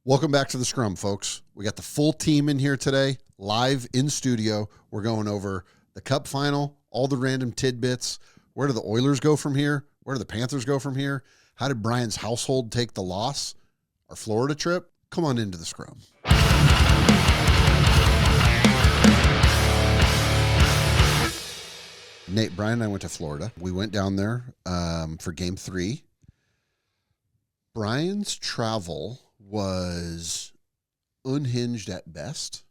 Welcome back to the Scrum, folks. We got the full team in here today, live in studio. We're going over the Cup final, all the random tidbits. Where do the Oilers go from here? Where do the Panthers go from here? How did Brian's household take the loss? Our Florida trip? Come on into the Scrum. Nate, Brian and I went to Florida. We went down there for Game 3. Brian's travel was unhinged at best.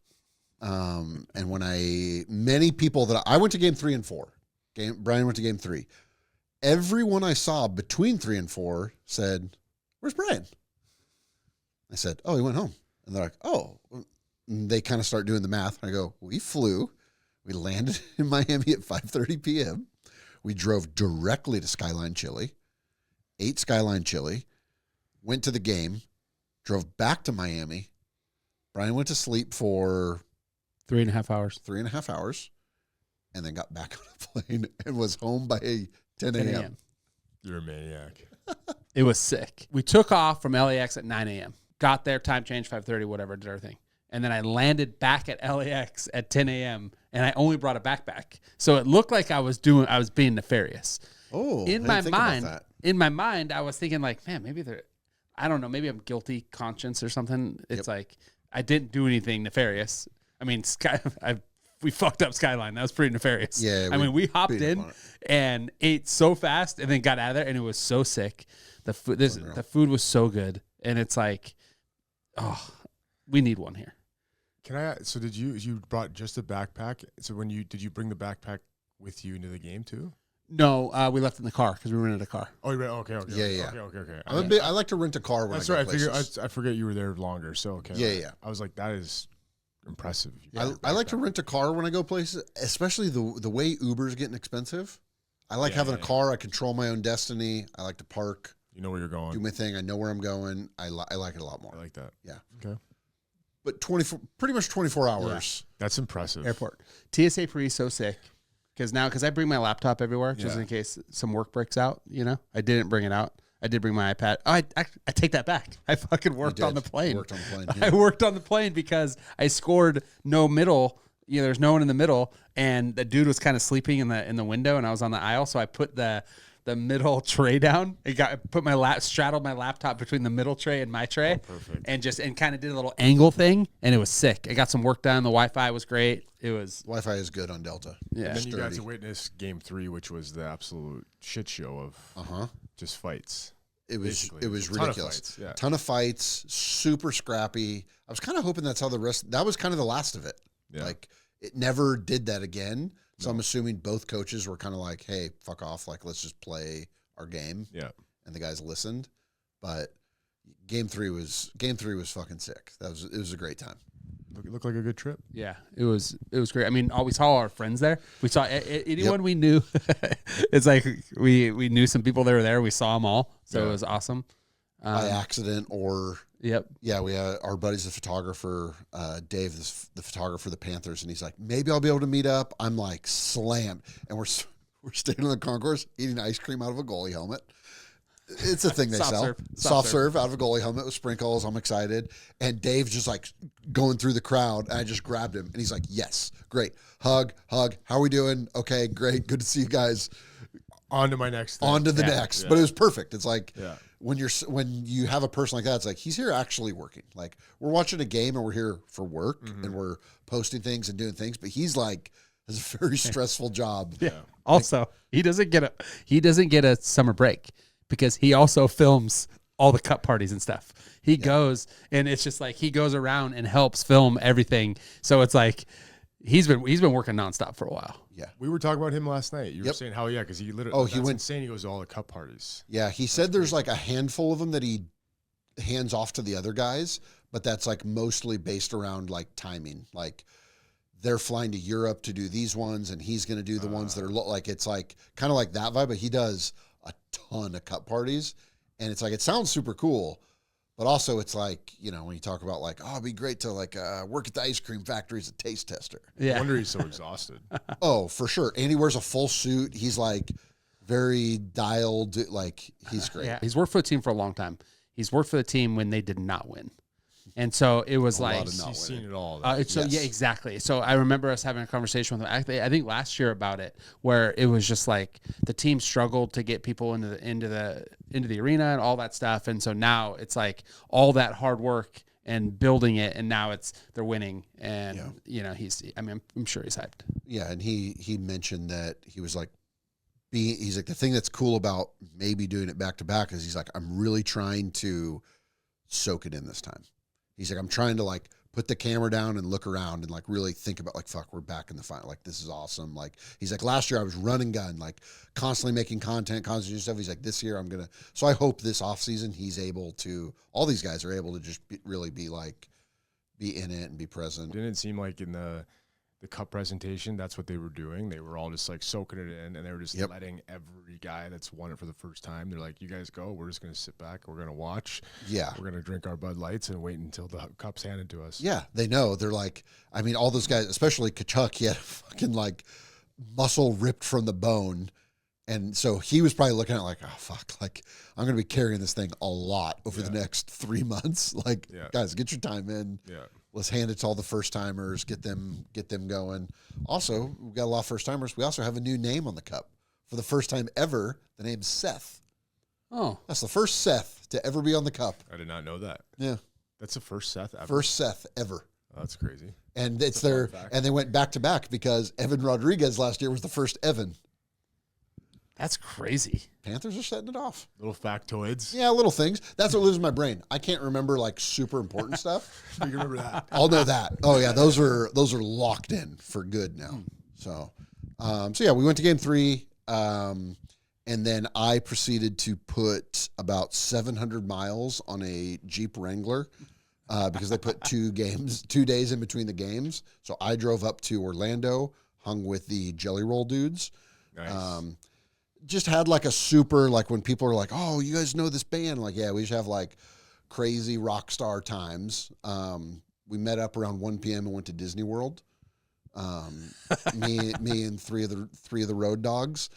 And when many people that I went to Game 3 and 4. Brian went to Game 3. Everyone I saw between 3 and 4 said, "Where's Brian?" I said, "Oh, he went home." And they're like, "Oh." And they kind of start doing the math. I go, "We flew. We landed in Miami at 5:30 p.m. We drove directly to Skyline Chili, ate Skyline Chili, went to the game, drove back to Miami. Brian went to sleep for 3.5 hours. 3.5 hours, and then got back on a plane and was home by 10 a.m. You're a maniac. It was sick. We took off from LAX at 9 a.m. Got there, time change, 5:30, whatever, did everything. And then I landed back at LAX at 10 a.m. and I only brought a backpack. So it looked like I was being nefarious. Oh, in my mind, I was thinking like, man, maybe I don't know, maybe I'm guilty conscience or something. It's like I didn't do anything nefarious. I mean, we fucked up Skyline. That was pretty nefarious. Yeah, we hopped in and ate so fast and then got out of there, and it was so sick. The food was so good, and it's like, oh, we need one here. So did you brought just a backpack? So did you bring the backpack with you into the game too? No, we left it in the car because we rented a car. Oh, you're right. Okay. Yeah. Okay. I like to rent a car when That's I go right. places. I forget you were there longer. So okay. Yeah. I was like, that is impressive. I like to rent a car when I go places, especially the way Uber's getting expensive. I like having a car. I control my own destiny. I like to park. You know where you're going. Do my thing. I know where I'm going. I like it a lot more. I like that. Yeah. Okay. But pretty much 24 hours. Yeah. That's impressive. Airport. TSA pre so sick. Because I bring my laptop everywhere just in case some work breaks out, I didn't bring it out. I did bring my iPad. Oh, I take that back. I fucking worked on the plane. I worked on the plane because I scored no middle. There's no one in the middle, and the dude was kind of sleeping in the window, and I was on the aisle, so I put the middle tray down. Straddled my laptop between the middle tray and my tray. Oh, perfect. And kind of did a little angle thing, and it was sick. I got some work done. The Wi-Fi was great. Wi-Fi is good on Delta. Yeah. And then you got to witness Game 3, which was the absolute shit show of just fights. It was ridiculous. Ton of fights, super scrappy. I was kind of hoping that's how that was kind of the last of it. Yeah. Like, it never did that again. So I'm assuming both coaches were kind of like, hey, fuck off. Like, let's just play our game. Yeah. And the guys listened. But Game 3 was fucking sick. It was a great time. It looked like a good trip. Yeah, it was great. I mean, we saw all our friends there. We saw anyone we knew. It's like we knew some people that were there. We saw them all. So it was awesome. By accident or... Yep. Yeah, we had our buddy's the photographer, Dave, the photographer of the Panthers, and he's like, maybe I'll be able to meet up. I'm like slammed, and we're staying on the concourse eating ice cream out of a goalie helmet. It's a thing they sell. Soft serve out of a goalie helmet with sprinkles. I'm excited, and Dave's just like going through the crowd, and I just grabbed him, and he's like, "Yes, great, hug. How are we doing? Okay, great, good to see you guys." On to my next thing. On to the next. But it was perfect. It's like when you have a person like that, it's like he's here actually working. Like, we're watching a game and we're here for work and we're posting things and doing things, but he's like has a very stressful job. Yeah. Also, he doesn't get a summer break because he also films all the cup parties and stuff. He goes, and it's just like he goes around and helps film everything. So it's like he's been working nonstop for a while. Yeah, we were talking about him last night. You were saying how because he literally he went insane. He goes to all the cup parties. Yeah, he said there's like a handful of them that he hands off to the other guys, but that's like mostly based around like timing. Like they're flying to Europe to do these ones, and he's going to do the ones that are like it's like kind of like that vibe. But he does a ton of cup parties, and it's like it sounds super cool. But also it's like, when you talk about like, oh, it'd be great to like work at the ice cream factory as a taste tester. Yeah. No wonder he's so exhausted. Oh, for sure. And he wears a full suit. He's like very dialed. Like he's great. Yeah. He's worked for the team for a long time. He's worked for the team when they did not win. And so it was A like lot of not He's seen it all. so yeah, exactly. So I remember us having a conversation with him. Actually, I think last year about it, where it was just like the team struggled to get people into the arena and all that stuff. And so now it's like all that hard work and building it, and now they're winning. And I'm sure he's hyped. Yeah, and he mentioned that he was like he's like, the thing that's cool about maybe doing it back to back is he's like, I'm really trying to soak it in this time. He's like, I'm trying to like put the camera down and look around and like really think about like, fuck, we're back in the final. Like, this is awesome. Like, he's like, last year I was running gun, like constantly making content, constantly doing stuff. He's like, this year I'm going to, so I hope this off season he's able to, all these guys are able to just really be in it and be present. Didn't it seem like in the cup presentation, that's what they were doing? They were all just like soaking it in, and they were just letting every guy that's won it for the first time, they're like, you guys go, we're just going to sit back, we're going to watch, we're going to drink our Bud Lights and wait until the cup's handed to us. Yeah, they know. They're like, I mean, all those guys, especially Kachuk, he had fucking like muscle ripped from the bone. And so he was probably looking at it like, oh, fuck, like I'm going to be carrying this thing a lot over the next 3 months. Like, guys, get your time in. Yeah. Let's hand it to all the first timers, get them going. Also, we've got a lot of first timers. We also have a new name on the cup. For the first time ever, the name's Seth. Oh. That's the first Seth to ever be on the cup. I did not know that. Yeah. That's the first Seth ever. First Seth ever. Oh, that's crazy. And it's and they went back to back because Evan Rodriguez last year was the first Evan. That's crazy. Panthers are setting it off. Little factoids. Yeah, little things. That's what lives in my brain. I can't remember like super important stuff. But you remember that. I'll know that. Oh yeah, those are locked in for good now. So yeah, we went to game 3, and then I proceeded to put about 700 miles on a Jeep Wrangler because they put 2 days in between the games. So I drove up to Orlando, hung with the Jelly Roll dudes. Nice. Just had like a super, like when people are like, oh, you guys know this band? Like, yeah, we just have like crazy rock star times. We met up around 1 p.m. and went to Disney World. Me and three of the road dogs.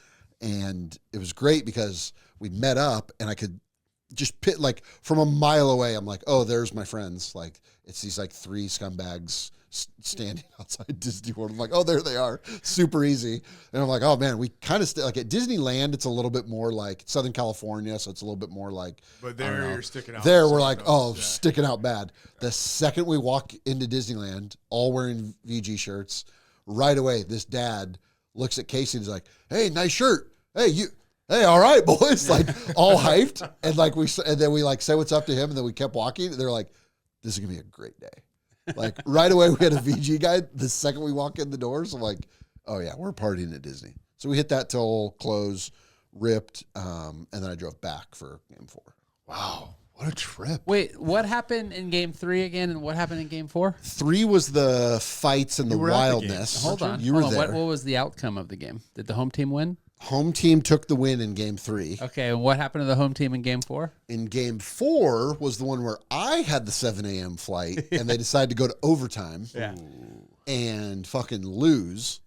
And it was great because we met up and I could just pit like from a mile away. I'm like, oh, there's my friends. Like it's these like 3 scumbags standing outside Disney World. I'm like, oh, there they are. Super easy. And I'm like, oh man, we kind of like at Disneyland, it's a little bit more like Southern California. So it's a little bit more like, but there you're sticking out. There we're like, sticking out bad. The second we walk into Disneyland, all wearing VG shirts, right away, this dad looks at Casey and is like, hey, nice shirt. Hey, all right, boys. Like all hyped. And like then we like say what's up to him. And then we kept walking. And they're like, this is gonna be a great day. Like right away, we had a VG guy. The second we walk in the doors, I'm like, oh yeah, we're partying at Disney. So we hit that till close, ripped, and then I drove back for game 4. Wow, what a trip! Wait, what happened in game 3 again, and what happened in game 4? 3 was the fights and the wildness. Hold on, you were there. What was the outcome of the game? Did the home team win? Home team took the win in game 3. Okay, and what happened to the home team in game 4? In game 4 was the one where I had the 7 a.m. flight, and they decided to go to overtime and fucking lose.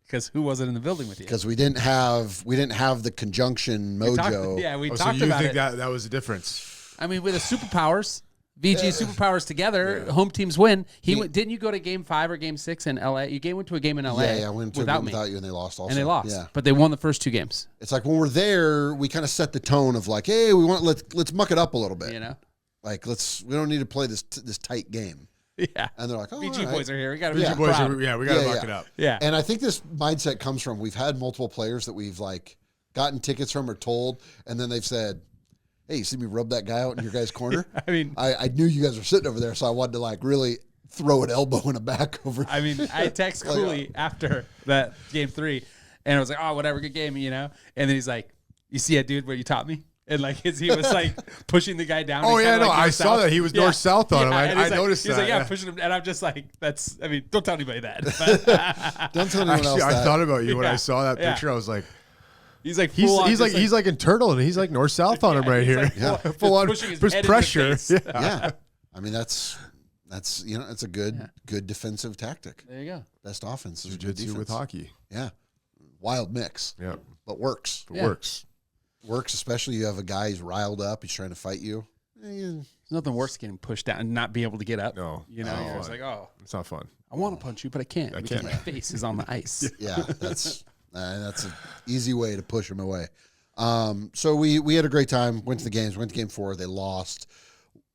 Because who wasn't in the building with you? Because we didn't have the conjunction mojo. We talked so you about think it. that was the difference? I mean, with the superpowers, VG superpowers together, home teams win. Didn't you go to game 5 or game 6 in LA? You went to a game in LA. Yeah, I went to a game without you, and they lost also. And they lost. Yeah. But they won the first 2 games. It's like when we're there, we kind of set the tone of like, hey, let's muck it up a little bit. You know? Like we don't need to play this tight game. Yeah. And they're like, oh, VG boys are here. We got to be proud. We got to muck it up. Yeah. And I think this mindset comes from we've had multiple players that we've like gotten tickets from or told, and then they've said, hey, you see me rub that guy out in your guys' corner? I mean, I knew you guys were sitting over there, so I wanted to like really throw an elbow in the back over. I mean, I text Cooley after that game 3, and I was like, oh, whatever, good game, you know? And then he's like, you see that dude where you taught me? And like he was like pushing the guy down. Oh yeah, no, like I saw that he was north-south on him. I noticed that. He's like, pushing him, and I'm just like, don't tell anybody that. Don't tell anyone else that. I thought about you when I saw that picture. I was like, he's like internal, and he's like north-south on him right here. Like, full on pressure. Yeah, I mean that's it's a good defensive tactic. There you go. Best offense is Jiu-jitsu with hockey. Yeah, wild mix. Yeah, but works. Works, especially you have a guy who's riled up. He's trying to fight you. nothing worse than getting pushed down and not being able to get up. No. You're just like, it's not fun. I want to punch you, but I can't because my face is on the ice. Yeah, that's an easy way to push them away. So we had a great time. Went to the games. Went to game 4. They lost.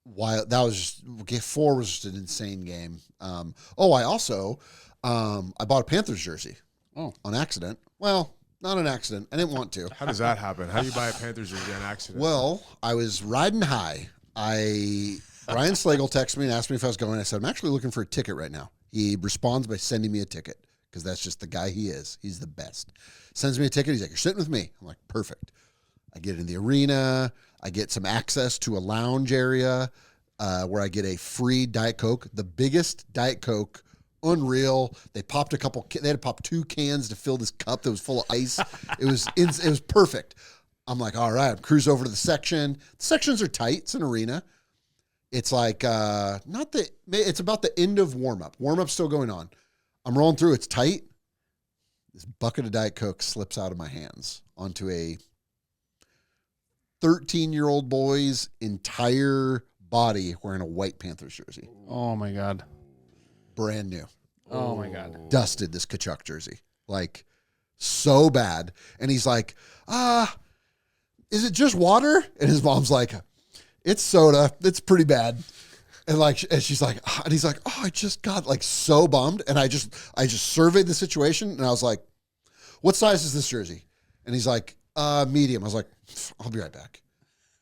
Game 4 was just an insane game. I also I bought a Panthers jersey. On accident. Well, not an accident. I didn't want to. How does that happen? How do you buy a Panthers jersey on accident? Well, I was riding high. Brian Slagle texted me and asked me if I was going. I said, I'm actually looking for a ticket right now. He responds by sending me a ticket because that's just the guy he is. He's the best. Sends me a ticket. He's like, you're sitting with me. I'm like, perfect. I get in the arena. I get some access to a lounge area where I get a free Diet Coke, the biggest Diet Coke. Unreal. They popped they had to pop 2 cans to fill this cup that was full of ice. It was perfect. I'm like, all right, I'm cruise over to the section. The sections are tight. It's an arena. It's like, it's about the end of warm-up. Warm-up's still going on. I'm rolling through. It's tight. This bucket of Diet Coke slips out of my hands onto a 13-year-old boy's entire body wearing a white Panthers jersey. Oh, my God. Brand new. Oh, my God. Dusted this Kachuk jersey. Like, so bad. And he's like, is it just water? And his mom's like, it's soda. It's pretty bad. And she's like, and he's like, I just got like so bummed. And I just surveyed the situation and I was like, what size is this jersey? And he's like, medium. I was like, I'll be right back.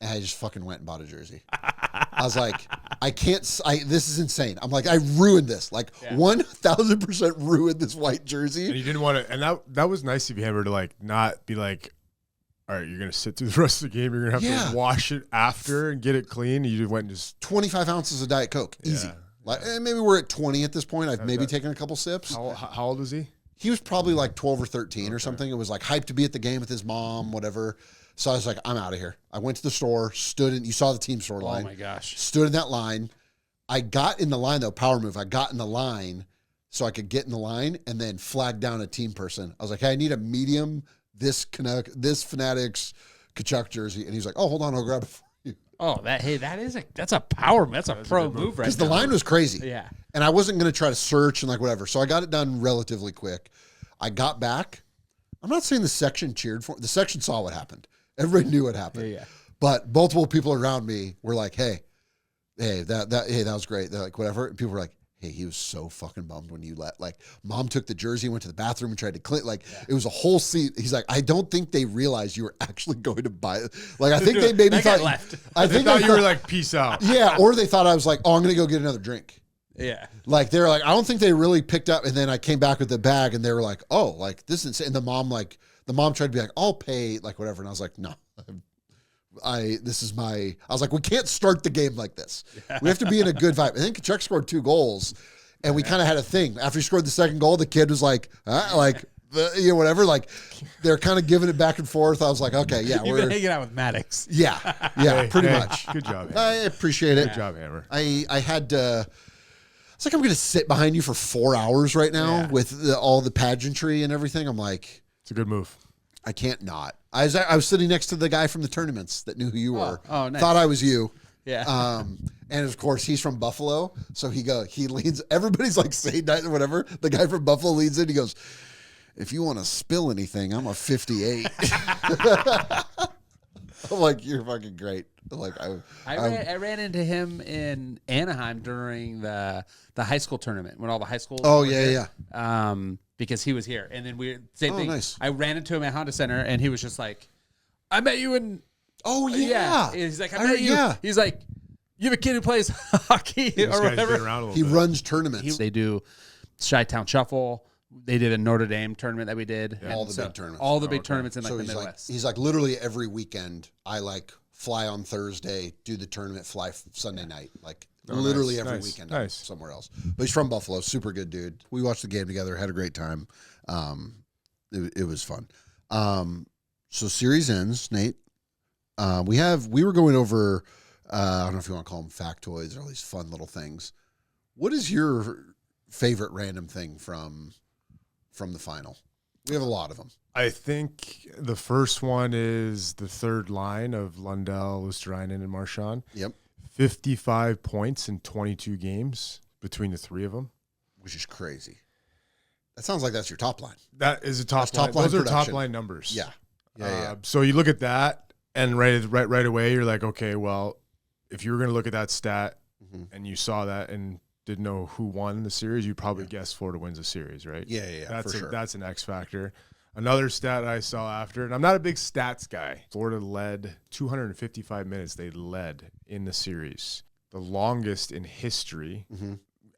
And I just fucking went and bought a jersey. I was like, this is insane. I'm like, I ruined this. Like 1,000% ruined this white jersey. And you didn't want to, and that was nice of you, Hammer, to like not be like, all right, you're going to sit through the rest of the game. You're going to have to wash it after and get it clean. You just went and just 25 ounces of Diet Coke. Easy. Like maybe we're at 20 at this point. I've maybe taken a couple sips. How old was he? He was probably like 12 or 13 or something. It was like hyped to be at the game with his mom, whatever. So I was like, I'm out of here. I went to the store, you saw the team store line. Oh my gosh. Stood in that line. I got in the line though, power move. I got in the line so I could get in the line and then flag down a team person. I was like, hey, I need a medium, this Fanatics Kachuk jersey. And he's like, oh, hold on, I'll grab it for you. Oh, that's a power, that's a pro move right Because the line was crazy. Yeah. And I wasn't going to try to search and like whatever. So I got it done relatively quick. I got back. I'm not saying the section cheered for the section saw what happened. Everybody knew what happened. Yeah. But multiple people around me were like, hey, that was great. They're like, whatever. And people were like, hey, he was so fucking bummed when you like, mom took the jersey, went to the bathroom and tried to clean. Like, it was a whole scene. He's like, I don't think they realized you were actually going to buy it. Like, I think they maybe thought left. I think they thought you were like, peace out. Yeah. Or they thought I was like, oh, I'm going to go get another drink. Yeah. Like, they're like, I don't think they really picked up. And then I came back with the bag and they were like, oh, like this is, and the mom tried to be like, I'll pay, like whatever. And I was like, no, I was like, we can't start the game like this. Yeah. We have to be in a good vibe. I think Kachuk scored 2 goals and we kind of had a thing. After he scored the second goal, the kid was like, whatever. Like they're kind of giving it back and forth. I was like, okay, yeah. You've been hanging out with Maddox. Yeah. Pretty much. Good job, Hammer. I appreciate it. Good job, Hammer. I had to, it's like, I'm going to sit behind you for 4 hours right now with all the pageantry and everything. I'm like, it's a good move. I can't not. I was sitting next to the guy from the tournaments that knew who you were. Oh, nice. Thought I was you. Yeah. And of course he's from Buffalo, so he leans. Everybody's like saying that or whatever. The guy from Buffalo leans in. He goes, "If you want to spill anything, I'm a 58." I'm like, you're fucking great. Like I ran into him in Anaheim during the high school tournament when all the high schools. Oh yeah. Because he was here, and then same thing. Nice. I ran into him at Honda Center, and he was just like, "I met you in." Oh yeah. He's like, "I met you." Yeah. He's like, "You have a kid who plays hockey or whatever." He runs tournaments. They do Chi-Town Shuffle. They did a Notre Dame tournament that we did. Yeah. All the big tournaments. All the big tournaments in like the Midwest. He's like literally every weekend. I like fly on Thursday, do the tournament, fly Sunday night. Like literally every weekend somewhere else. But he's from Buffalo. Super good dude. We watched the game together. Had a great time. It was fun. So series ends, Nate. We were going over, I don't know if you want to call them factoids or at least fun little things. What is your favorite random thing from the final? We have a lot of them. I think the first one is the third line of Lundell, Luosterainen, and Marchand. Yep. 55 points in 22 games between the three of them. Which is crazy. That sounds like that's your top line. That is a top line. Those are top line numbers. Yeah. So you look at that, and right away, you're like, okay, well, if you were going to look at that stat and you saw that and didn't know who won the series, you'd probably guess Florida wins the series, right? Yeah, that's for sure. That's an X factor. Another stat I saw after, and I'm not a big stats guy, Florida led 255 minutes. They led in the series, the longest in history.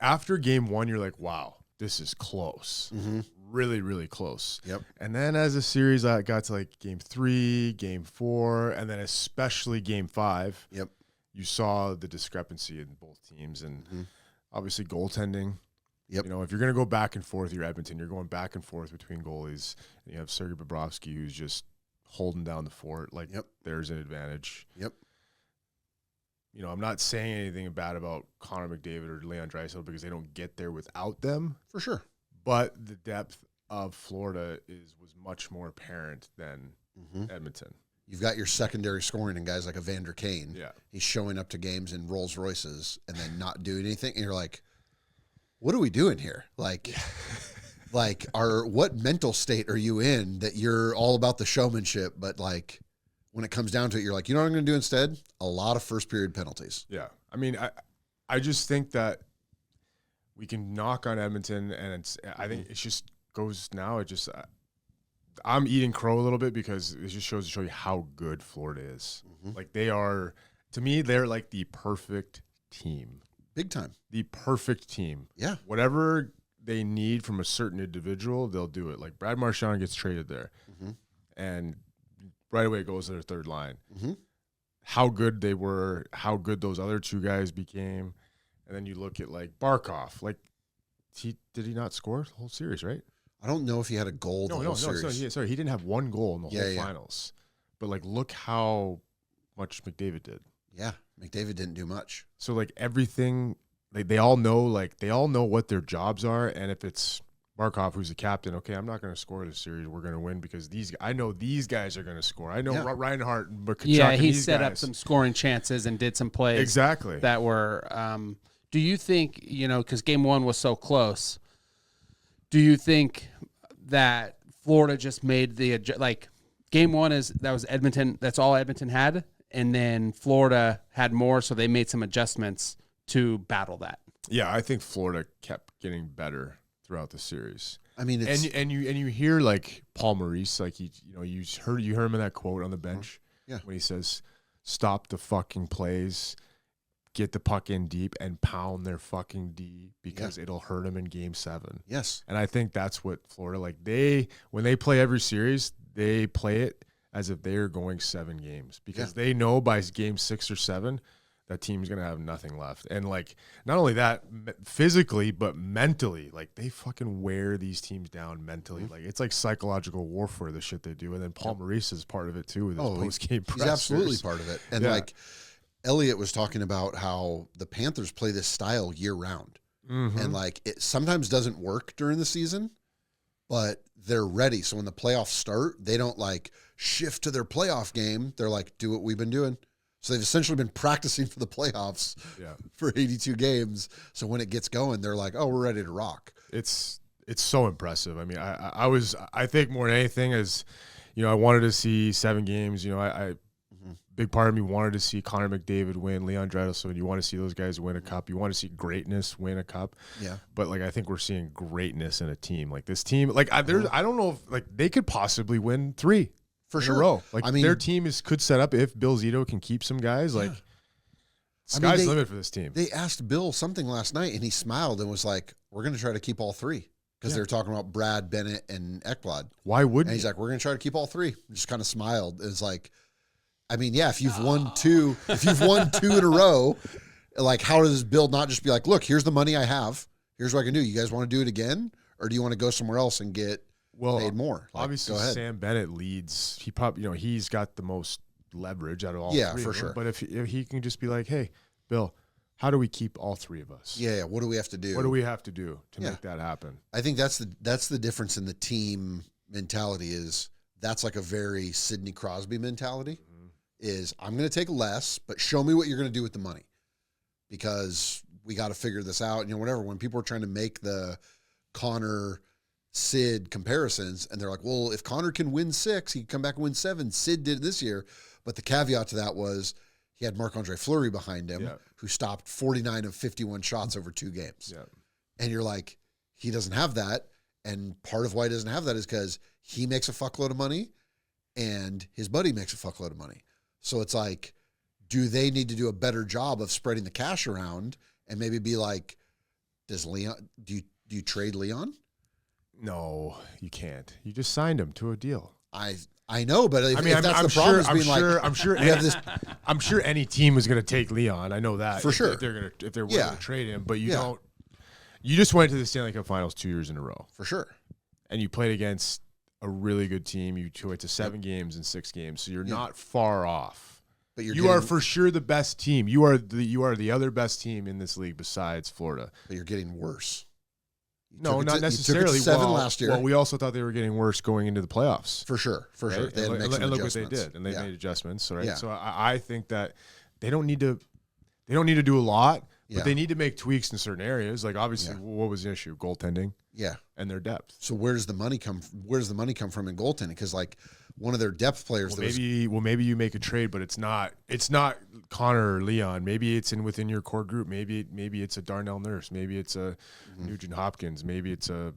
After game one, you're like, wow, this is close. Really, really close. Yep. And then as the series got to like game 3, game 4, and then especially game 5, you saw the discrepancy in both teams. And obviously goaltending. Yep. You know, if you're going to go back and forth, you're Edmonton, you're going back and forth between goalies. And you have Sergei Bobrovsky, who's just holding down the fort. Like, there's an advantage. Yep. You know, I'm not saying anything bad about Connor McDavid or Leon Draisaitl because they don't get there without them. For sure. But the depth of Florida was much more apparent than Edmonton. You've got your secondary scoring and guys like Evander Kane. Yeah. He's showing up to games in Rolls Royces and then not doing anything. And you're like, what are we doing here? Like, what mental state are you in that you're all about the showmanship, but like when it comes down to it, you're like, you know what I'm going to do instead? A lot of first period penalties. Yeah. I mean, I just think that we can knock on Edmonton, and I think it just goes now. I'm eating crow a little bit because it just shows to show you how good Florida is. Like to me, they're like the perfect team. Big time. The perfect team. Yeah. Whatever they need from a certain individual, they'll do it. Like Brad Marchand gets traded there, and right away goes to their third line. How good they were, how good those other two guys became. And then you look at like Barkov. Like, did he not score the whole series, right? I don't know if he had a goal the whole series. Sorry, he didn't have one goal in the whole finals. But like, look how much McDavid did. Yeah, McDavid didn't do much. So like everything, like they all know what their jobs are, and if it's Barkov who's the captain, okay, I'm not going to score this series. We're going to win because I know these guys are going to score. I know Reinhart and Tkachuk he set up some scoring chances and did some plays that were. Do you think, you know, because game 1 was so close, do you think that Florida just made game 1 that was Edmonton, that's all Edmonton had, and then Florida had more, so they made some adjustments to battle that? Yeah, I think Florida kept getting better throughout the series. I mean, and you hear like Paul Maurice, like you heard him in that quote on the bench, when he says, "Stop the fucking plays, get the puck in deep, and pound their fucking D because it'll hurt them in Game 7." Yes, and I think that's what Florida when they play every series, they play it as if they are going 7 games because they know by Game 6 or 7. That team's going to have nothing left. And, like, not only that, physically, but mentally. Like, they fucking wear these teams down mentally. Like, it's like psychological warfare, the shit they do. And then Paul Maurice is part of it, too, with his post-game pressers. He's absolutely part of it. And, like, Elliot was talking about how the Panthers play this style year-round. And, like, it sometimes doesn't work during the season, but they're ready. So when the playoffs start, they don't, like, shift to their playoff game. They're like, do what we've been doing. So they've essentially been practicing for the playoffs for 82 games. So when it gets going, they're like, oh, we're ready to rock. It's so impressive. I mean, I think more than anything is, you know, I wanted to see 7 games. You know, big part of me wanted to see Connor McDavid win, Leon Draisaitl. You want to see those guys win a cup. You want to see greatness win a cup. Yeah. But like, I think we're seeing greatness in a team like this team. Like, I don't know if like they could possibly win 3. For sure. In a row. Like, I mean, their team could set up if Bill Zito can keep some guys. Like, sky's the limit for this team. They asked Bill something last night, and he smiled and was like, we're going to try to keep all 3. Because they were talking about Brad, Bennett, and Ekblad. Why wouldn't he's like, we're going to try to keep all 3. Just kind of smiled. It's like, I mean, if you've won 2, in a row, like, how does Bill not just be like, look, here's the money I have. Here's what I can do. You guys want to do it again? Or do you want to go somewhere else and get paid more? Like, obviously, Sam Bennett leads. He probably, you know, he's got the most leverage out of all 3 for sure. But if he can just be like, hey, Bill, how do we keep all 3 of us? Yeah. What do we have to do? What do we have to do to make that happen? I think that's the difference in the team mentality. Is that's like a very Sidney Crosby mentality. Is I'm going to take less, but show me what you're going to do with the money. because we got to figure this out. Whatever. When people are trying to make the Connor Sid comparisons, and they're like, well, if Connor can win 6, he can come back and win 7. Sid did this year. But the caveat to that was he had Marc-Andre Fleury behind him, who stopped 49 of 51 shots over 2 games. Yeah. And you're like, he doesn't have that. And part of why he doesn't have that is because he makes a fuckload of money and his buddy makes a fuckload of money. So it's like, do they need to do a better job of spreading the cash around and maybe be like, do you trade Leon? No, you can't. You just signed him to a deal. I know, but if that's the problem, I'm sure any team is going to take Leon. I know that for sure. If they're willing to trade him, but you don't. You just went to the Stanley Cup Finals 2 years in a row. For sure. And you played against a really good team. You went to 7 games in 6 games, so you're not far off. But you are for sure the best team. You are the other best team in this league besides Florida. But you're getting worse. No, not necessarily. You took it to 7 last year. Well, we also thought they were getting worse going into the playoffs. For sure. Right? They had to make some and look adjustments. what they did, and they made adjustments. Right. Yeah. So I think that they don't need to do a lot. But they need to make tweaks in certain areas. Like obviously, what was the issue? Goaltending. Yeah, and their depth. So where does the money come from in goaltending? Because like one of their depth players. Maybe you make a trade, but it's not Connor or Leon. Maybe it's within your core group. Maybe it's a Darnell Nurse. Maybe it's a Nugent Hopkins. Maybe it's an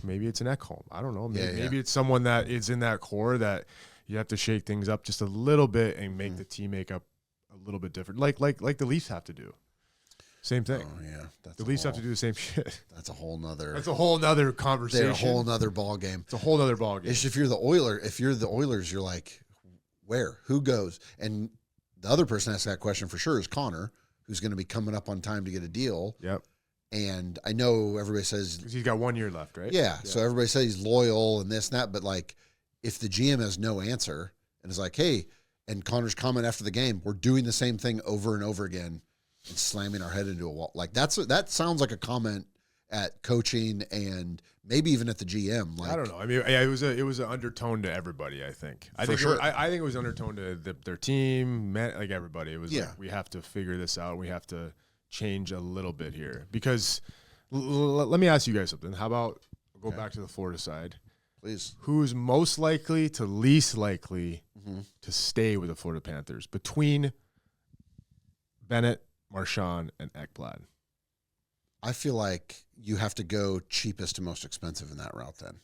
Ekholm. I don't know. Maybe it's someone that is in that core that you have to shake things up just a little bit and make the team makeup a little bit different, like the Leafs have to do. Same thing. Oh yeah, the Leafs have to do the same shit. That's a whole nother conversation. They're a whole nother ball game. It's a whole nother ball game. It's if you're the Oilers, you're like, who goes? And the other person asking that question for sure is Connor, who's going to be coming up on time to get a deal. Yep. And I know everybody says because he's got 1 year left, right? Yeah. So everybody says he's loyal and this and that, but like, if the GM has no answer and is like, hey, and Connor's comment after the game, we're doing the same thing over and over again. And slamming our head into a wall. Like that sounds like a comment at coaching and maybe even at the GM. Like, I don't know. I mean, it was an undertone to everybody. I think. I think it was undertone to their team, like everybody. It was like, we have to figure this out. We have to change a little bit here because. Let me ask you guys something. How about go back to the Florida side, please? Who's most likely to least likely to stay with the Florida Panthers between Bennett, Marchand, and Ekblad? I feel like you have to go cheapest to most expensive in that route then.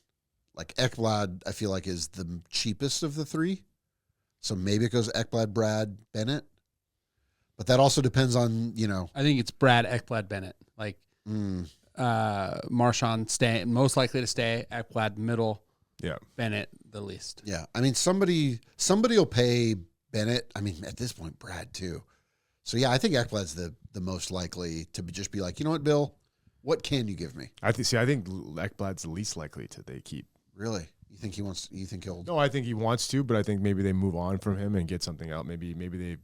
Like Ekblad, I feel like is the cheapest of the 3. So maybe it goes Ekblad, Brad, Bennett. But that also depends on, I think it's Brad, Ekblad, Bennett. Like Marchand most likely to stay, Ekblad middle, Bennett the least. Yeah. I mean, somebody will pay Bennett. I mean, at this point, Brad too. So, yeah, I think Ekblad's the most likely to just be like, you know what, Bill, what can you give me? I think Ekblad's the least likely to they keep. Really? You think he'll? No, I think he wants to, but I think maybe they move on from him and get something out. Maybe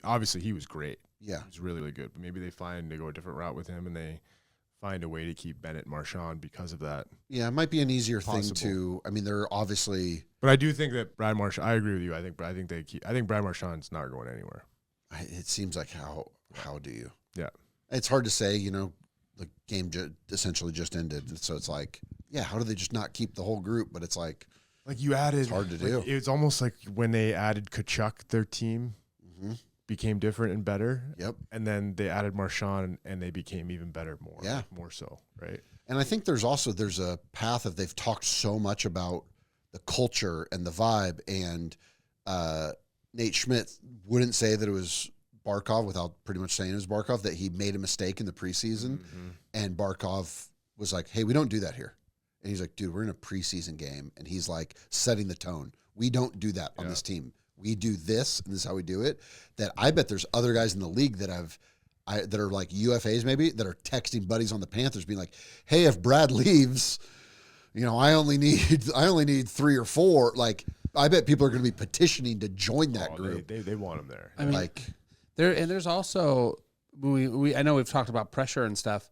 obviously he was great. Yeah. He was really, really good. But maybe they go a different route with him and they find a way to keep Bennett and Marchand because of that. Yeah, it might be an easier thing to. I mean, they're obviously. But I do think that Brad Marchand. I agree with you. I think Brad Marchand's not going anywhere. It seems like how do you? Yeah, it's hard to say. The game essentially just ended, so it's like, how do they just not keep the whole group? But it's like you added. It's hard to do. It's almost like when they added Tkachuk, their team became different and better. Yep. And then they added Marchand, and they became even better, more so, right? And I think there's a path of they've talked so much about the culture and the vibe, and Nate Schmidt wouldn't say that it was Barkov without pretty much saying it was Barkov, that he made a mistake in the preseason. And Barkov was like, hey, we don't do that here. And he's like, dude, we're in a preseason game. And he's like setting the tone. We don't do that on this team. We do this, and this is how we do it. That I bet there's other guys in the league that that are like UFAs maybe, that are texting buddies on the Panthers being like, hey, if Brad leaves, I only need 3 or 4. Like, I bet people are going to be petitioning to join that group. They want him there. I mean, there's also I know we've talked about pressure and stuff.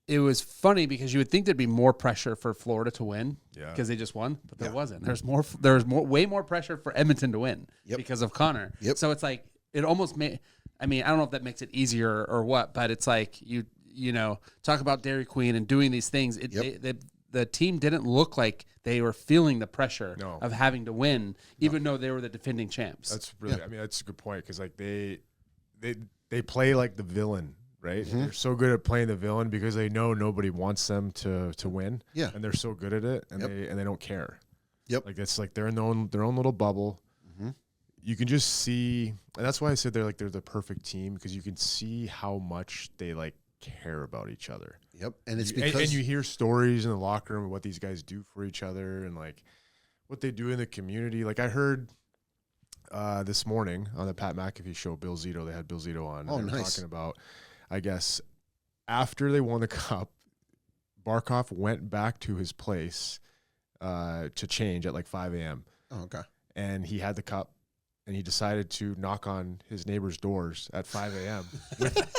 It was funny because you would think there'd be more pressure for Florida to win because they just won, but there wasn't. There's way more pressure for Edmonton to win because of Connor. Yep. So it's like it almost made. I mean, I don't know if that makes it easier or what, but it's like you know, talk about Dairy Queen and doing these things. The team didn't look like they were feeling the pressure of having to win, even though they were the defending champs. That's really, I mean, that's a good point because like they play like the villain, right? They're so good at playing the villain because they know nobody wants them to win. Yeah, and they're so good at it, and they don't care. Yep, like it's like they're in their own little bubble. You can just see, and that's why I said they're the perfect team because you can see how much they like care about each other. Yep, and it's because and you hear stories in the locker room of what these guys do for each other and like what they do in the community. Like I heard this morning on the Pat McAfee show, Bill Zito, they had Bill Zito on. Oh, and they were nice. talking about, I guess, after they won the cup, Barkov went back to his place to change at like 5 a.m. Oh, okay. And he had the cup. And he decided to knock on his neighbor's doors at 5 a.m.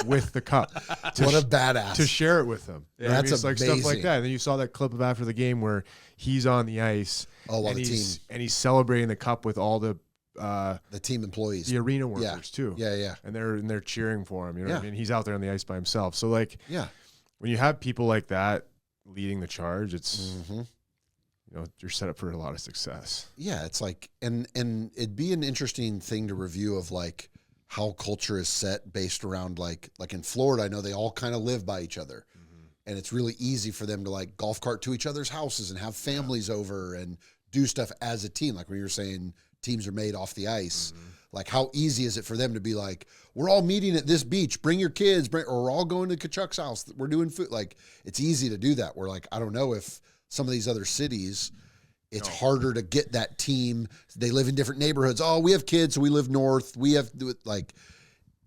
with the cup. What a badass. To share it with them. Yeah, that's it's like amazing. stuff like that. And then you saw that clip of after the game where he's on the ice. While and the he's team. he's celebrating the cup with all the team employees. The arena workers too. Yeah. And they're cheering for him. You know what I mean? He's out there on the ice by himself. So like when you have people like that leading the charge, it's you know, you're set up for a lot of success. Yeah, it's like, and it'd be an interesting thing to review of like how culture is set based around like in Florida. I know they all kind of live by each other, and it's really easy for them to like golf cart to each other's houses and have families over and do stuff as a team. Like when you were saying teams are made off the ice, like how easy is it for them to be like, we're all meeting at this beach, bring your kids, or we're all going to Kachuk's house, we're doing food. Like it's easy to do that. We're like, I don't know if some of these other cities, it's harder to get that team. They live in different neighborhoods. Oh, we have kids, so we live north. We have to do it. Like,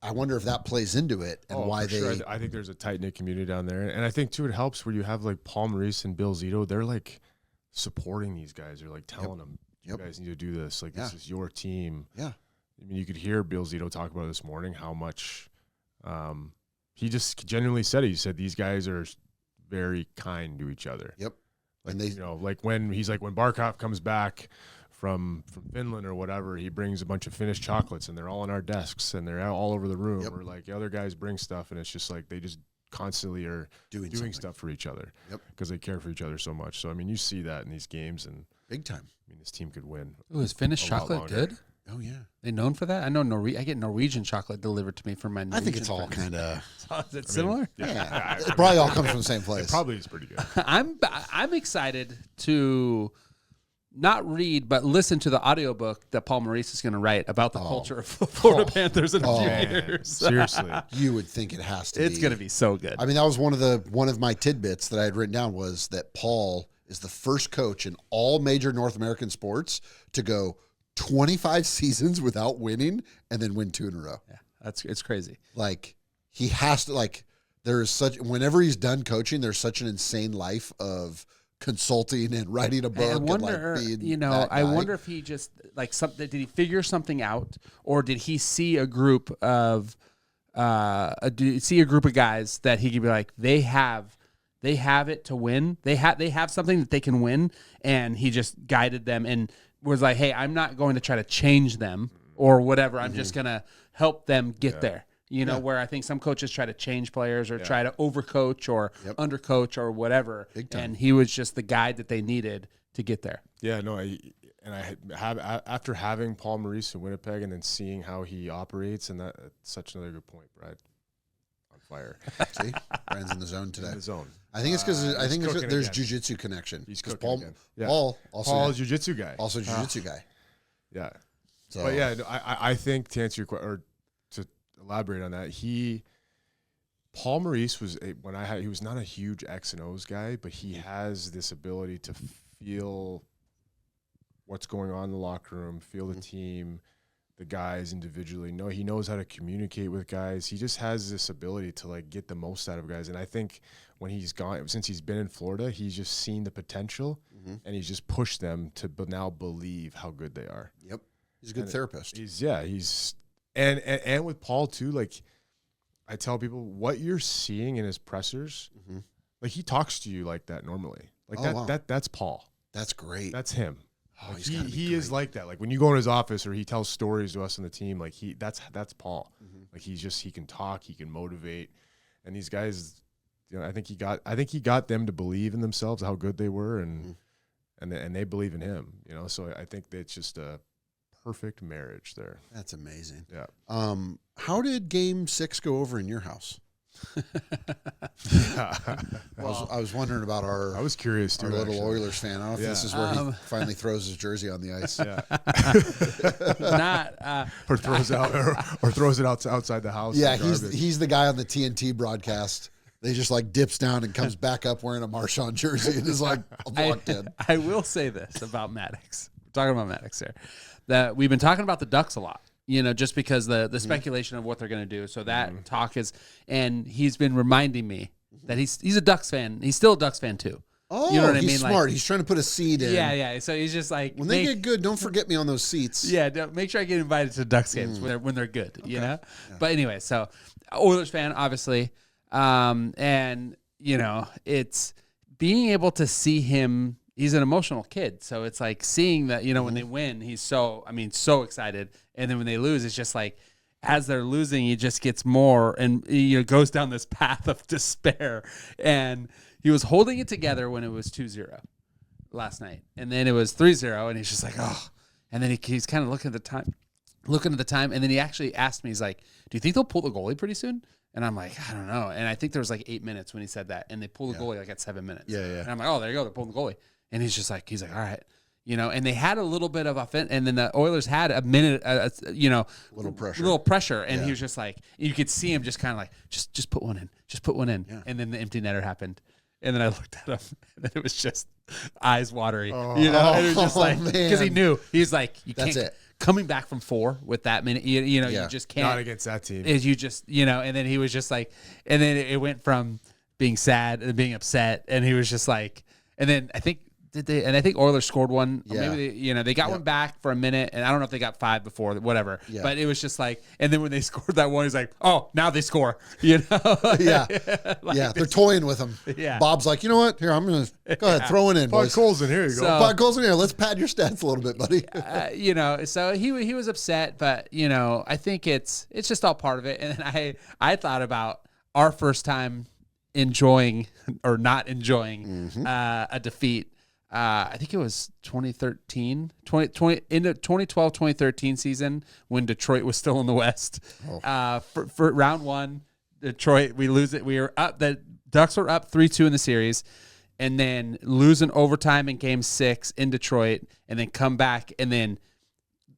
I wonder if that plays into it and why they. Sure. I think there's a tight knit community down there, and I think too it helps where you have like Paul Maurice and Bill Zito. They're like supporting these guys. They're like telling them, "You guys need to do this. Like this is your team." Yeah. I mean, you could hear Bill Zito talk about it this morning how much he just genuinely said it. He said these guys are very kind to each other. Yep. Like, and they, you know, like when he's like when Barkov comes back from Finland or whatever, he brings a bunch of Finnish chocolates and they're all on our desks and they're all over the room. Or like the other guys bring stuff and it's just like they just constantly are doing stuff for each other. Yep. Because they care for each other so much. So I mean, you see that in these games and big time. I mean, this team could win. Ooh, is Finnish chocolate good? Oh yeah, they known for that. I know I get Norwegian chocolate delivered to me from my. I think it's all kind of. Is it similar? Yeah, it probably all comes from the same place. It probably is pretty good. I'm excited to not read but listen to the audiobook that Paul Maurice is going to write about the culture of Florida Panthers in a few years. Seriously, you would think it has to. It's going to be so good. I mean, that was one of my tidbits that I had written down was that Paul is the first coach in all major North American sports to go 25 seasons without winning and then win 2 in a row. Yeah, it's crazy. Like he has to whenever he's done coaching, there's such an insane life of consulting and writing a book. I wonder, and being I wonder if he just like something. Did he figure something out, or did he see a group of guys that he could be like, they have it to win. They have something that they can win, and he just guided them and was like, hey, I'm not going to try to change them or whatever. I'm just going to help them get there. You know, where I think some coaches try to change players or try to overcoach or undercoach or whatever. And he was just the guide that they needed to get there. Yeah, no, I have after having Paul Maurice in Winnipeg and then seeing how he operates, and that's such another good point, Brad. On fire. See, Brand's in the zone today. In the zone. I think it's because there's jiu-jitsu connection. He's cooking Paul, again. Yeah. Paul Paul's jiu-jitsu guy. Also jiu-jitsu guy. Yeah. So, but yeah, no, I think to answer your question or to elaborate on that, Paul Maurice was he was not a huge X and O's guy, but he has this ability to feel what's going on in the locker room, feel the team, the guys individually. No, he knows how to communicate with guys. He just has this ability to like get the most out of guys. And I think when he's gone, since he's been in Florida, he's just seen the potential and he's just pushed them to now believe how good they are. Yep. He's a good therapist. And with Paul too, like I tell people what you're seeing in his pressers, like he talks to you like that normally. Like that's Paul. That's great. That's him. Oh, like he is like that. Like when you go in his office or he tells stories to us on the team, like that's Paul. Like he can talk, he can motivate, and these guys, I think he got them to believe in themselves, how good they were, and they believe in him. So I think that it's just a perfect marriage there. That's amazing. Yeah. How did Game 6 go over in your house? I was wondering about our. I was curious too. Our little actually. Oilers fan. I don't know if this is where he finally throws his jersey on the ice. Yeah. Not or throws out or throws it outside the house. Yeah, he's the guy on the TNT broadcast. They just like dips down and comes back up wearing a Marchand jersey and is like locked in. I will say this about Maddox. We're talking about Maddox here. That we've been talking about the Ducks a lot. Just because the speculation of what they're going to do. So that talk is, and he's been reminding me that he's a Ducks fan. He's still a Ducks fan too. Oh, you know what I mean? Smart. Like, he's trying to put a seed in. Yeah. So he's just like, when they get good, don't forget me on those seats. Yeah, make sure I get invited to Ducks games when they're good. Okay. Yeah. But anyway, so Oilers fan, obviously, and it's being able to see him. He's an emotional kid, so it's like seeing that, when they win, he's so excited. And then when they lose, it's just like, as they're losing, he just gets more and, goes down this path of despair. And he was holding it together when it was 2-0 last night. And then it was 3-0, and he's just like, oh. And then he's kind of looking at the time. And then he actually asked me, he's like, do you think they'll pull the goalie pretty soon? And I'm like, I don't know. And I think there was like 8 minutes when he said that. And they pulled the goalie like at 7 minutes. Yeah. And I'm like, oh, there you go. They're pulling the goalie. And he's like, all right, and they had a little bit of offense, and then the Oilers had a minute, little pressure, and he was just like, you could see him just kind of like, just put one in, yeah. And then the empty netter happened, and then I looked at him, and then it was just eyes watery, and it was just like, because he knew, he's like, That's it. Coming back from 4 with that minute, you just can't. Not against that team. Is you just, and then he was just like, and then it went from being sad and being upset, and he was just like, and then I think. I think Oilers scored one. Yeah. Or maybe they got one back for a minute, and I don't know if they got 5 before, whatever. Yeah. But it was just like, and then when they scored that one, he's like, oh, now they score. Yeah. They're toying with him. Yeah. Bob's like, you know what? Here, I'm gonna go ahead, throw it in, boys. Cole's in here. You go. Pod Cole's in here. Let's pad your stats a little bit, buddy. So he was upset, but I think it's just all part of it. And then I thought about our first time enjoying or not enjoying a defeat. I think it was 2013, in the 2012-2013 season when Detroit was still in the West. For round 1, Detroit, we lose it. We were up. The Ducks were up 3-2 in the series, and then lose in overtime in Game 6 in Detroit, and then come back, and then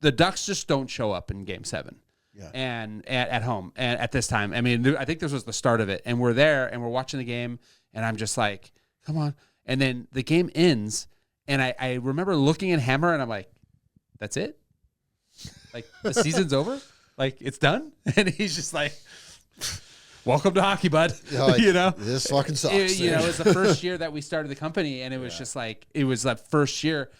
the Ducks just don't show up in Game 7. Yeah. And at home, and at this time, I mean, I think this was the start of it, and we're there, and we're watching the game, and I'm just like, come on. And then the game ends, and I remember looking at Hammer, and I'm like, that's it? Like, the season's over? Like, it's done? And he's just like, welcome to hockey, bud. This fucking sucks. It was the first year that we started the company, and it was just like, it was the first year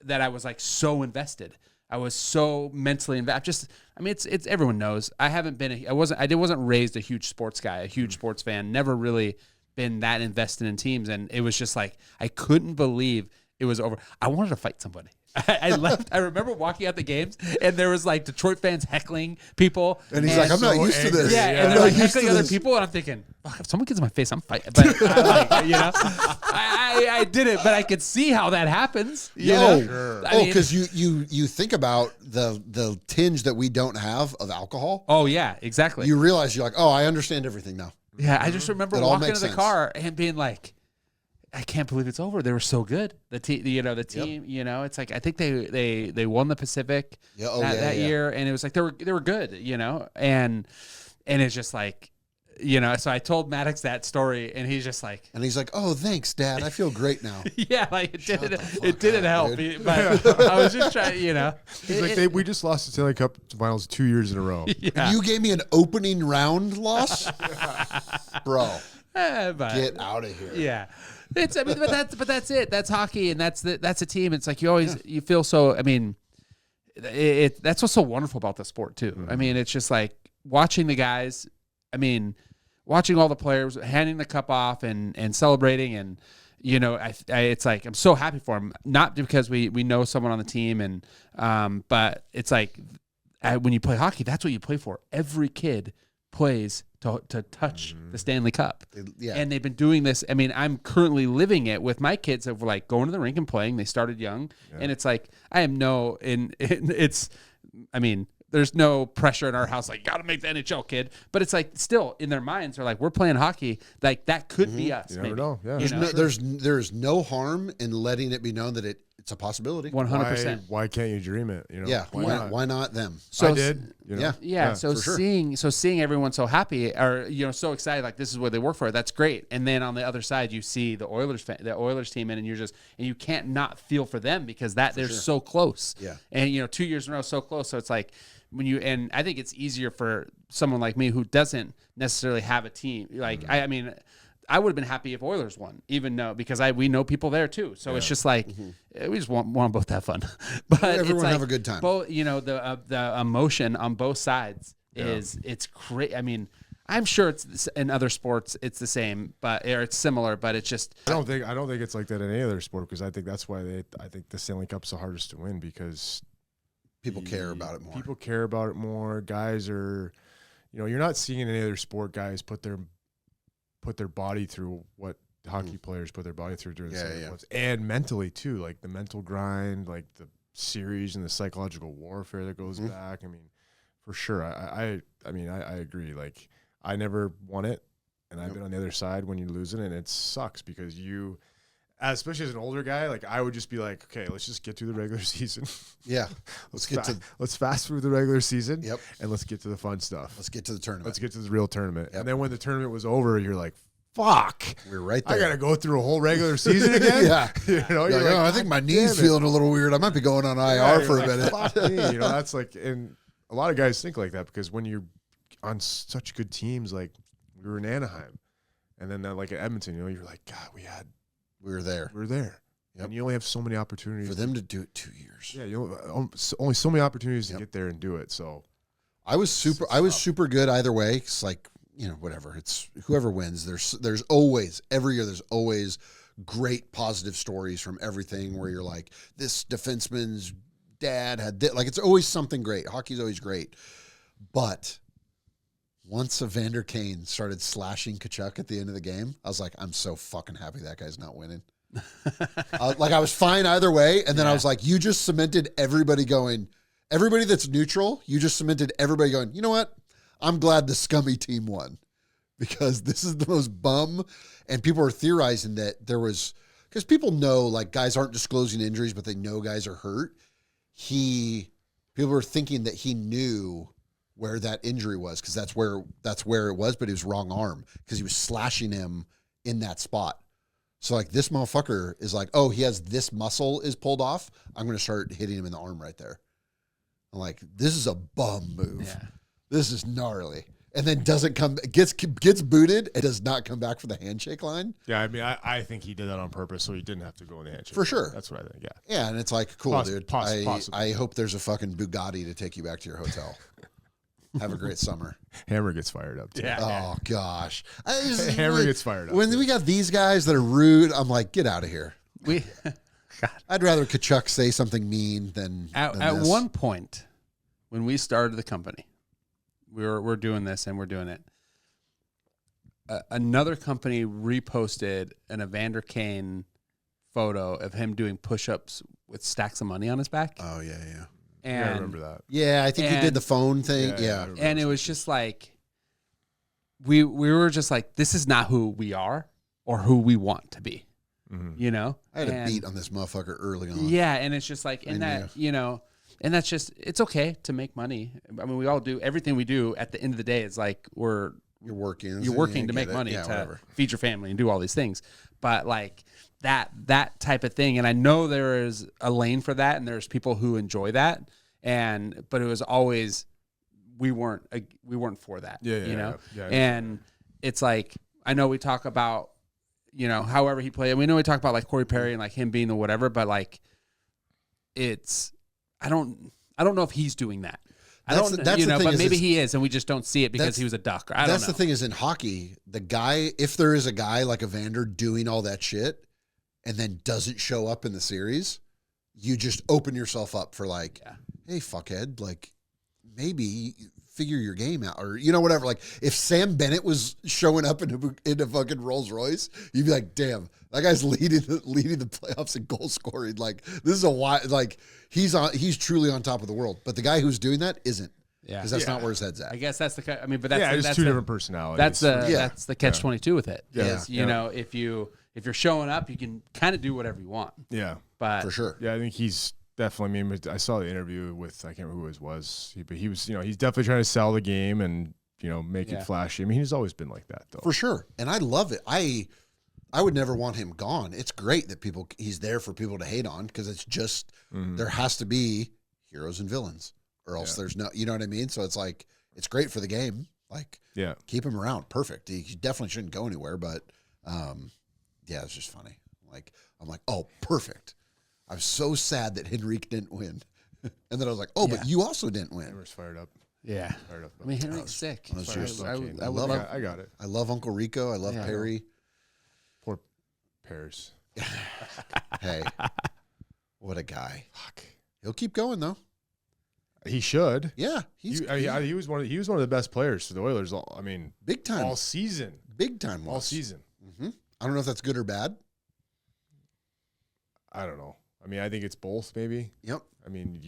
that I was like so invested. I was so mentally invested. It's everyone knows. I wasn't raised a huge sports guy, a huge sports fan. Never really been that invested in teams, and it was just like I couldn't believe it was over. I wanted to fight somebody. I left. I remember walking out the games, and there was like Detroit fans heckling people, and he's like, "I'm not used to this." Yeah, and they're like heckling other people, and I'm thinking, fuck, if someone gets in my face, I'm fighting. But I did it, but I could see how that happens. Because you think about the tinge that we don't have of alcohol. Oh yeah, exactly. You realize you're like, oh, I understand everything now. Yeah, I just remember walking into the car and being like, I can't believe it's over. They were so good. The team, it's like I think they won the Pacific that year, and it was like they were good, and it's just like, So I told Maddox that story, and he's just like, oh, thanks, Dad. I feel great now. Yeah, like it didn't help, but I was just trying, He's like, we just lost the Stanley Cup Finals 2 years in a row. Yeah. You gave me an opening round loss, bro. Get out of here. Yeah. But that's it. That's hockey, and that's a team. It's like you feel so. That's what's so wonderful about the sport too. Mm-hmm. It's just like watching the guys. Watching all the players handing the cup off and celebrating, and it's like I'm so happy for them. Not because we know someone on the team, and but it's like when you play hockey, that's what you play for. Every kid plays to touch the Stanley Cup. Yeah. And they've been doing this. I mean, I'm currently living it with my kids of like going to the rink and playing. They started young. Yeah. And it's like, there's no pressure in our house. Like, got to make the NHL, kid. But it's like, still in their minds, they're like, we're playing hockey. Like that could be us. You never know. Yeah. There's no harm in letting it be known that it's a possibility. 100%. Why can't you dream it? You know, yeah. Why not them? So I did. You know? Yeah. So seeing everyone so happy or so excited, like this is what they work for. That's great. And then on the other side, you see the Oilers team, and you can't not feel for them because they're so close. Yeah. And 2 years in a row, so close. So it's like and I think it's easier for someone like me who doesn't necessarily have a team. Like I would have been happy if Oilers won, even though because we know people there too. So it's just like we just want both to have fun, but everyone have a good time. Both, the emotion on both sides it's great. I mean, I'm sure it's in other sports it's the same, or it's similar, but it's just I don't think it's like that in any other sport because I think that's why I think the Stanley Cup's the hardest to win because people care about it more. People care about it more. Guys are, you're not seeing in any other sport guys put their body through what hockey players put their body through during the season. And mentally too, like the mental grind, like the series and the psychological warfare that goes back. I mean, for sure. I agree. Like I never won it and I've been on the other side when you lose it and it sucks because especially as an older guy, like I would just be like, okay, let's just get through the regular season. Yeah. Let's fast through the regular season. Yep. And let's get to the fun stuff. Let's get to the tournament. Let's get to the real tournament. Yep. And then when the tournament was over, you're like, fuck. We're right there. I got to go through a whole regular season again. Yeah. You're like, I think my knee's feeling a little weird. I might be going on IR for a minute. Fuck me. That's like, and a lot of guys think like that because when you're on such good teams, like we were in Anaheim and then like at Edmonton, you're like, God, we were there. Yep. And you only have so many opportunities. For them to do it 2 years. Yeah, only so many opportunities to get there and do it. So I was super good either way. It's like, whatever. It's whoever wins. There's always, every year, there's always great positive stories from everything where you're like, this defenseman's dad had this. Like, it's always something great. Hockey's always great. But once Evander Kane started slashing Tkachuk at the end of the game, I was like, I'm so fucking happy that guy's not winning. I was fine either way. And then I was like, you just cemented everybody that's neutral. You just cemented everybody going, you know what? I'm glad the scummy team won because this is the most bum. And people are theorizing that because people know like guys aren't disclosing injuries, but they know guys are hurt. People were thinking that he knew where that injury was because that's where it was, but it was wrong arm because he was slashing him in that spot. So like this motherfucker is like, oh, he has this muscle is pulled off. I'm going to start hitting him in the arm right there. I'm like, this is a bum move. Yeah. This is gnarly. And then gets booted and does not come back for the handshake line. Yeah, I mean, I think he did that on purpose so he didn't have to go in the handshake. For sure. That's what I think, yeah. Yeah, and it's like, cool, dude. I hope there's a fucking Bugatti to take you back to your hotel. Have a great summer. Hammer gets fired up, too. Yeah. Oh, gosh. Hammer gets fired up. When we got these guys that are rude, I'm like, get out of here. I'd rather Tkachuk say something mean than At one point, when we started the company, we're doing this and we're doing it. Another company reposted an Evander Kane photo of him doing push-ups with stacks of money on his back. Oh, yeah. And I remember that. Yeah, I think he did the phone thing. Yeah. And it was just like, we were just like, this is not who we are or who we want to be, I had a beat on this motherfucker early on. Yeah, and it's just like, and that's just, it's okay to make money. I mean, we all do, everything we do at the end of the day is like, you're working to make money to feed your family and do all these things. But like that type of thing. And I know there is a lane for that and there's people who enjoy that. But it was always, we weren't for that, Yeah. And it's like, I know we talk about, however he played, and we know we talk about like Corey Perry and like him being the whatever, but like I don't know if he's doing that. But maybe he is, and we just don't see it because he was a duck. I don't know. That's the thing is in hockey, the guy, if there is a guy like Evander doing all that shit and then doesn't show up in the series, you just open yourself up for like, hey, fuckhead, like maybe figure your game out, or whatever. Like if Sam Bennett was showing up in a fucking Rolls Royce, you'd be like, damn, that guy's leading the playoffs in goal scoring. Like this is he's truly on top of the world. But the guy who's doing that isn't. Yeah, because that's not where his head's at. I guess that's the. I mean, but that's just two different personalities. That's the catch-22 with it. Yeah, you know, if you're showing up, you can kind of do whatever you want. Yeah, but for sure. Yeah, I think he's definitely. I mean, I saw the interview with I can't remember who it was, but he was. He's definitely trying to sell the game and make it flashy. I mean, he's always been like that though. For sure, and I love it. I would never want him gone. It's great that he's there for people to hate on because it's just there has to be heroes and villains. Or else there's no, you know what I mean? So it's like, it's great for the game. Like, keep him around. Perfect. He definitely shouldn't go anywhere, but it's just funny. Like, I'm like, oh, perfect. I'm so sad that Henrique didn't win. And then I was like, oh, but you also didn't win. They were fired up. Yeah. Fired up. I mean, Henrique's sick. I got it. I love Uncle Rico. I love Perry. Poor Pears. Hey, what a guy. Fuck. He'll keep going, though. He should. Yeah, he was one of the best players for the Oilers. I mean, big time all season. Big time all season. Mm-hmm. I don't know if that's good or bad. I don't know. I mean, I think it's both. Maybe. Yep. I mean,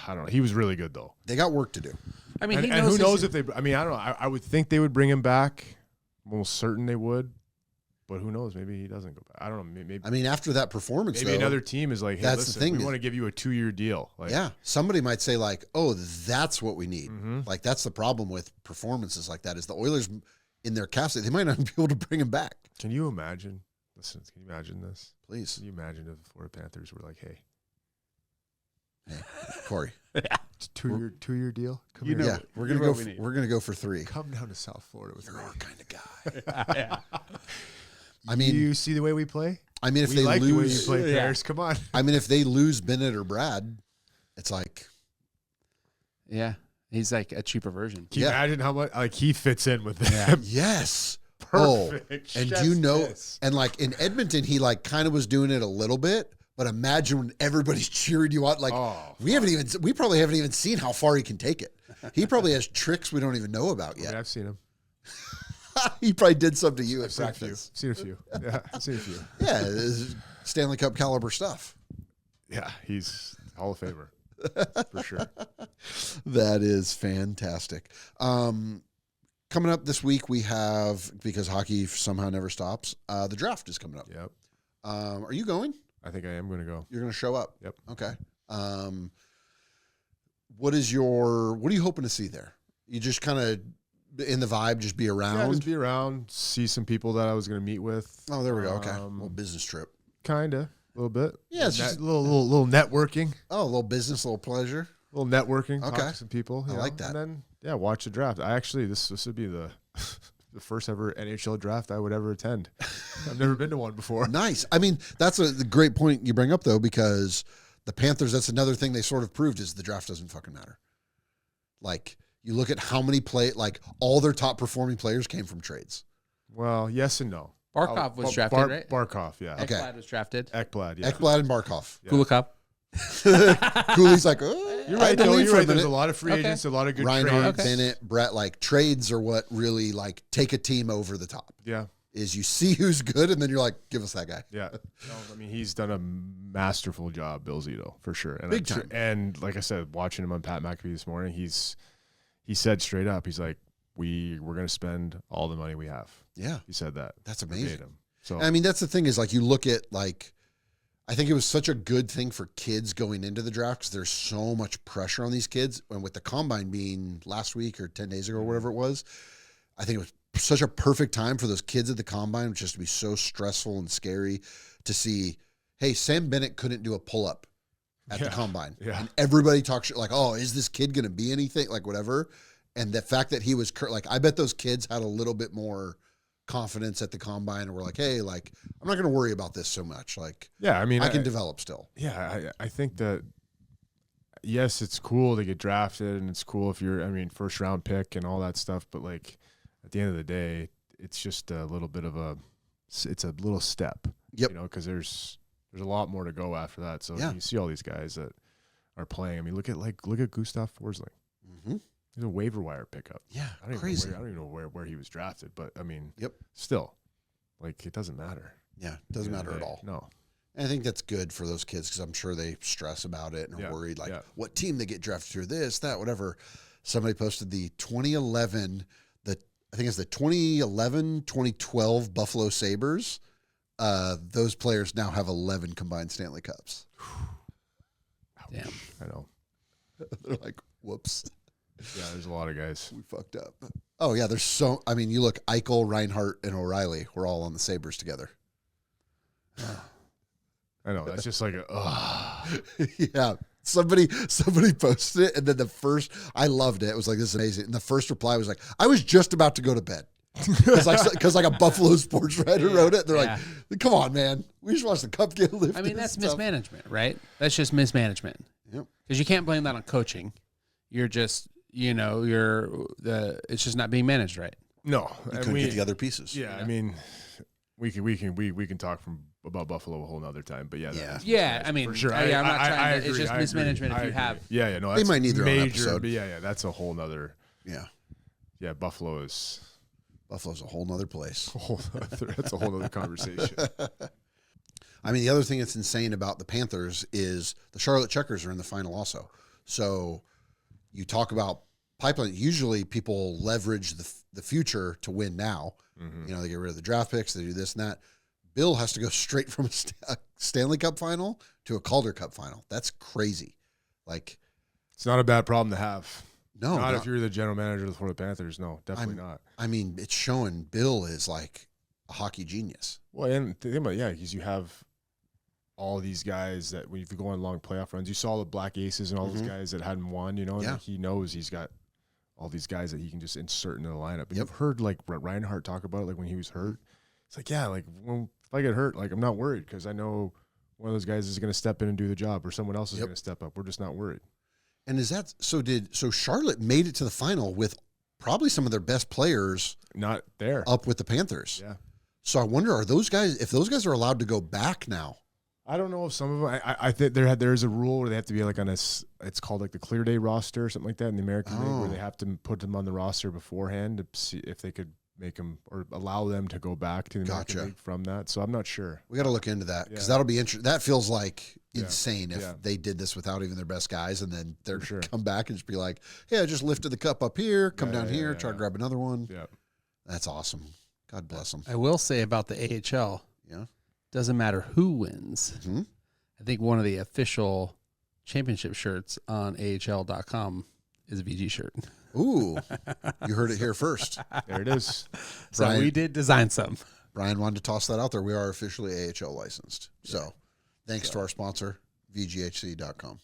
I don't know. He was really good though. They got work to do. I mean, and who knows if they? I mean, I don't know. I would think they would bring him back. I'm almost certain they would. But who knows? Maybe he doesn't go back. I don't know. Maybe. I mean, after that performance, maybe another team is like, hey, that's listen, the thing. We want to give you a 2-year deal. Like, somebody might say like, oh, that's what we need. Like that's the problem with performances like that is the Oilers in their cap space, they might not be able to bring him back. Can you imagine? Listen, can you imagine this? Please. Can you imagine if the Florida Panthers were like, hey, Corey, it's a 2-year deal. Come here. Yeah, we're gonna go for 3. Come down to South Florida with You're me. our kind of guy. Yeah. I mean, you see the way we play? I mean, if we they like lose, the way you play, Paris. Come on. I mean, if they lose Bennett or Brad, it's like, he's like a cheaper version. Can you imagine how much like he fits in with them? Yes. Perfect. And and like in Edmonton, he like kind of was doing it a little bit, but imagine when everybody's cheering you on. Like we probably haven't even seen how far he can take it. He probably has tricks we don't even know about yet. I mean, I've seen him. He probably did some to you at practice. Seen a few. Yeah, I've seen a few. Yeah, Stanley Cup caliber stuff. Yeah, he's Hall of Famer for sure. That is fantastic. Coming up this week, we have, because hockey somehow never stops, the draft is coming up. Yep. Are you going? I think I am going to go. You're going to show up? Yep. Okay. What are you hoping to see there? You just kind of in the vibe, just be around? Yeah, just be around, see some people that I was going to meet with. Oh, there we go. Okay. A little business trip. Kind of. A little bit. Yeah, it's just a little networking. Oh, a little business, a little pleasure. A little networking. Okay. Talk to some people. I like that. And then, watch the draft. I actually, this would be the first ever NHL draft I would ever attend. I've never been to one before. Nice. I mean, that's a great point you bring up, though, because the Panthers, that's another thing they sort of proved is the draft doesn't fucking matter. Like, you look at how many all their top performing players came from trades. Well, yes and no. Barkov was drafted, right? Barkov, yeah. Ekblad was drafted. Ekblad, yeah. Ekblad and Barkov. Yeah. Kulikov. Cooley's like, oh, you're right. You're right. There's a lot of free agents, a lot of good Reinhardt, trades. Bennett, Brett, like trades are what really like take a team over the top. Yeah. Is you see who's good and then you're like, give us that guy. Yeah. No, I mean, he's done a masterful job, Bill Zito, for sure. And Big time. And like I said, watching him on Pat McAfee this morning, he said straight up, he's like, we're going to spend all the money we have. Yeah. He said that. That's amazing. So I mean, that's the thing is like you look at like, I think it was such a good thing for kids going into the draft because there's so much pressure on these kids. And with the combine being last week or 10 days ago or whatever it was, I think it was such a perfect time for those kids at the combine, which is to be so stressful and scary to see, hey, Sam Bennett couldn't do a pull-up at the combine. Yeah. And everybody talks like, oh, is this kid going to be anything? Like whatever. And the fact that he was like, I bet those kids had a little bit more confidence at the combine and we're like, hey, like, I'm not going to worry about this so much. Like, yeah, I mean, I can develop still. Yeah. I think that, yes, it's cool to get drafted and it's cool if you're, first round pick and all that stuff. But like at the end of the day, it's just a little bit of it's a little step, Yep. Cause there's a lot more to go after that. So you see all these guys that are playing. I mean, look at Gustav Forsling. Mm-hmm. He's a waiver wire pickup. Yeah, I don't crazy. Even know where he was drafted, but I mean, yep. Still, like, it doesn't matter. Yeah, it doesn't matter at all. No. And I think that's good for those kids because I'm sure they stress about it and are worried, like, what team they get drafted to, this, that, whatever. Somebody posted the 2011, I think it's the 2011-2012 Buffalo Sabres. Those players now have 11 combined Stanley Cups. Damn. I know. They're like, whoops. Yeah, there's a lot of guys. We fucked up. Oh, yeah, you look, Eichel, Reinhart, and O'Reilly were all on the Sabres together. I know. That's just like yeah. Somebody posted it, and then I loved it. It was like, this is amazing. And the first reply was like, I was just about to go to bed. Because like a Buffalo sports writer wrote it. They're like, come on, man. We just watched the cup get lifted. I mean, that's mismanagement, right? That's just mismanagement. Yep. Because you can't blame that on coaching. You're just, it's just not being managed right. No. You couldn't get the other pieces. Yeah, I mean, we can talk about Buffalo a whole nother time, but I mean, for sure. I'm not trying I to. agree, It's just mismanagement if you have. Yeah, no, they might need their own major, episode. but that's a whole nother. Yeah, Buffalo's a whole nother place. That's a whole other conversation. I mean, the other thing that's insane about the Panthers is the Charlotte Checkers are in the final also. So you talk about pipeline. Usually people leverage the future to win now. Mm-hmm. They get rid of the draft picks. They do this and that. Bill has to go straight from a Stanley Cup final to a Calder Cup final. That's crazy. Like, it's not a bad problem to have. No, not if you're the general manager of the Florida Panthers. No, definitely not. I mean, it's showing Bill is like a hockey genius. Well, and think about because you have all these guys that when you go on long playoff runs, you saw the Black Aces and all those guys that hadn't won. And he knows he's got all these guys that he can just insert into the lineup. And you've heard like Reinhart talk about it, like when he was hurt. It's like, if I get hurt, like I'm not worried because I know one of those guys is going to step in and do the job, or someone else is going to step up. We're just not worried. And is that so? Charlotte made it to the final with probably some of their best players not there up with the Panthers. Yeah. So I wonder, if those guys are allowed to go back now? I don't know if some of them. I think there's a rule where they have to be like on it's called like the clear day roster or something like that in the American League, where they have to put them on the roster beforehand to see if they could make them or allow them to go back to the American League from that. So I'm not sure. We got to look into that because that'll be interesting. That feels like insane if they did this without even their best guys, and then they're come back and just be like, "Hey, I just lifted the cup up here, come down here, try to grab another one." Yeah, that's awesome. God bless them. I will say about the AHL, doesn't matter who wins. Mm-hmm. I think one of the official championship shirts on AHL.com is a VG shirt. Ooh, you heard it here first. There it is. So we did design some. Brian wanted to toss that out there. We are officially AHL licensed. So thanks to our sponsor, VGHC.com.